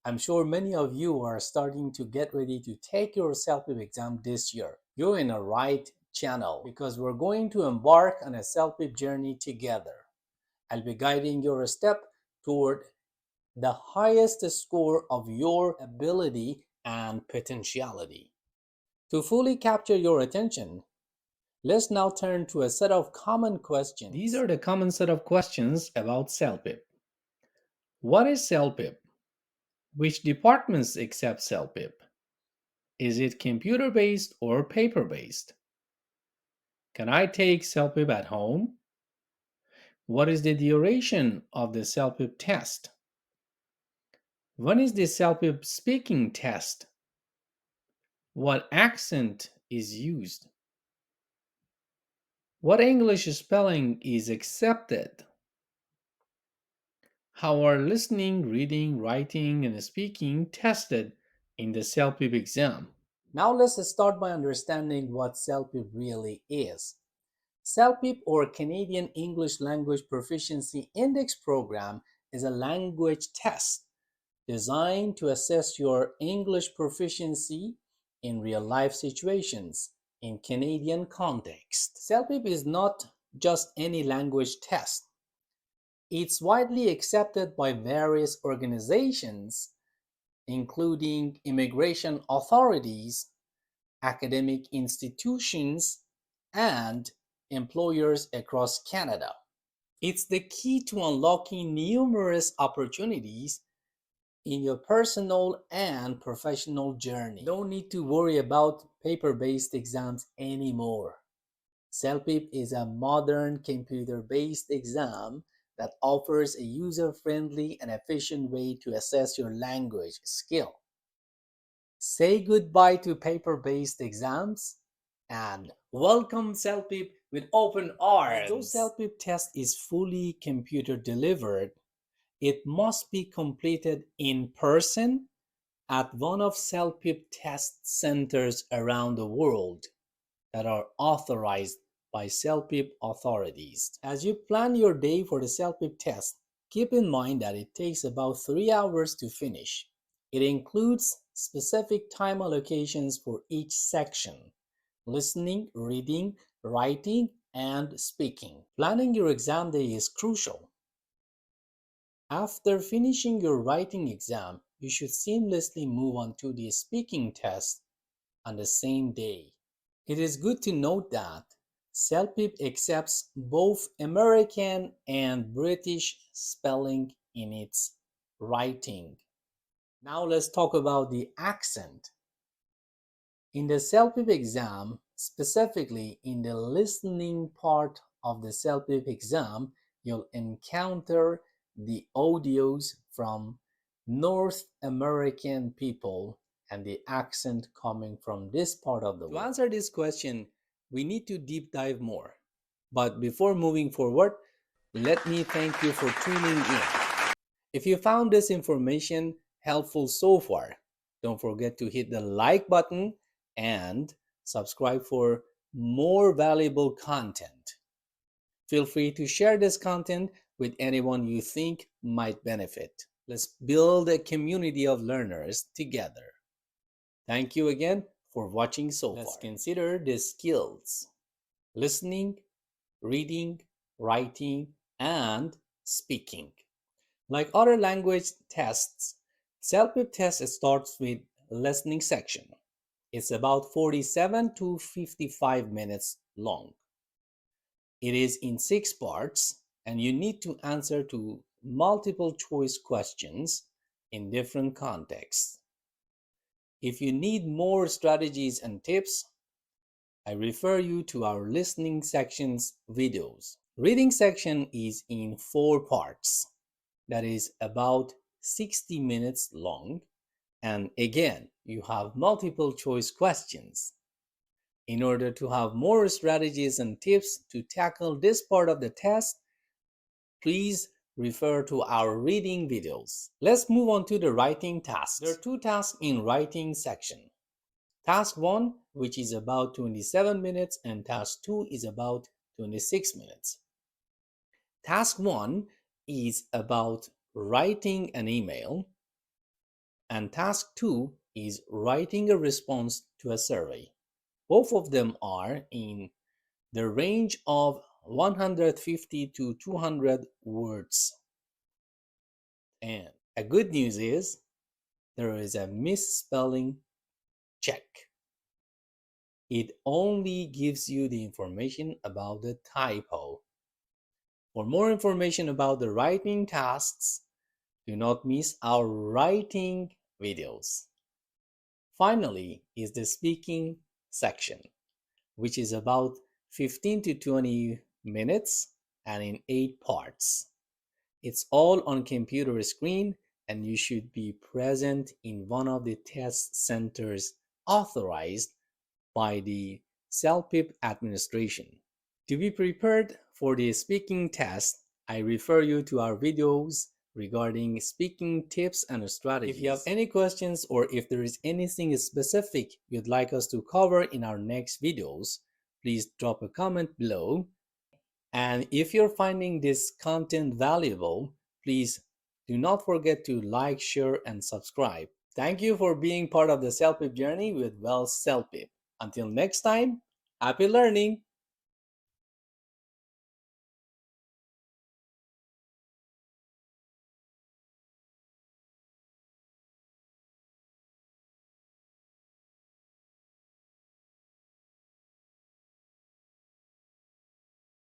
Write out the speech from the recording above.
I'm sure many of you are starting to get ready to take your CELPIP exam this year. You're in a right channel because we're going to embark on a CELPIP journey together. I'll be guiding your step toward the highest score of your ability and potentiality. To fully capture your attention, let's now turn to a set of common questions. These are the common set of questions about CELPIP. What is CELPIP? Which departments accept CELPIP? Is it computer-based or paper-based? Can I take CELPIP at home? What is the duration of the CELPIP test? When is the CELPIP speaking test? What accent is used? What English spelling is accepted? How are listening, reading, writing, and speaking tested in the CELPIP exam? Now let's start by understanding what CELPIP really is. CELPIP, or Canadian English Language Proficiency Index Program, is a language test designed to assess your English proficiency in real-life situations in Canadian context. CELPIP is not just any language test. It's widely accepted by various organizations, including immigration authorities, academic institutions, and employers across Canada. It's the key to unlocking numerous opportunities in your personal and professional journey. Don't need to worry about paper-based exams anymore. CELPIP is a modern computer-based exam that offers a user-friendly and efficient way to assess your language skill. Say goodbye to paper-based exams and welcome CELPIP with open arms. Though CELPIP test is fully computer delivered, it must be completed in person at one of CELPIP test centers around the world that are authorized by CELPIP authorities. As you plan your day for the CELPIP test, keep in mind that it takes about 3 hours to finish. It includes specific time allocations for each section: listening, reading, writing, and speaking. Planning your exam day is crucial. After finishing your writing exam, you should seamlessly move on to the speaking test on the same day. It is good to note that CELPIP accepts both American and British spelling in its writing. Now let's talk about the accent. In the CELPIP exam, specifically in the listening part of the CELPIP exam, you'll encounter the audios from North American people and the accent coming from this part of the world. To answer this question, we need to deep dive more. But before moving forward, let me thank you for tuning in. If you found this information helpful so far, don't forget to hit the like button and subscribe for more valuable content. Feel free to share this content with anyone you think might benefit. Let's build a community of learners together. Thank you again for watching so far. Let's consider the skills: listening, reading, writing, and speaking. Like other language tests, CELPIP test starts with listening section. It's about 47 to 55 minutes long. It is in 6 parts, and you need to answer to multiple choice questions in different contexts. If you need more strategies and tips, I refer you to our listening section's videos. Reading section is in 4 parts. That is about 60 minutes long, and again, you have multiple choice questions. In order to have more strategies and tips to tackle this part of the test, please refer to our reading videos. Let's move on to the writing tasks. There are 2 tasks in writing section. Task 1, which is about 27 minutes, and task 2 is about 26 minutes. Task 1 is about writing an email. and task 2 is writing a response to a survey. Both of them are in the range of 150 to 200 words. And a good news is there is a misspelling check. It only gives you the information about the typo. For more information about the writing tasks, do not miss our writing videos. Finally is the speaking section, which is about 15 to 20 minutes and in 8 parts. It's all on computer screen and you should be present in one of the test centers authorized by the CELPIP administration. To be prepared for the speaking test, I refer you to our videos regarding speaking tips and strategies. If you have any questions or if there is anything specific you'd like us to cover in our next videos, please drop a comment below. And if you're finding this content valuable, please do not forget to like, share, and subscribe. Thank you for being part of the CELPIP journey with VLTS-CELPIP. Until next time, happy learning!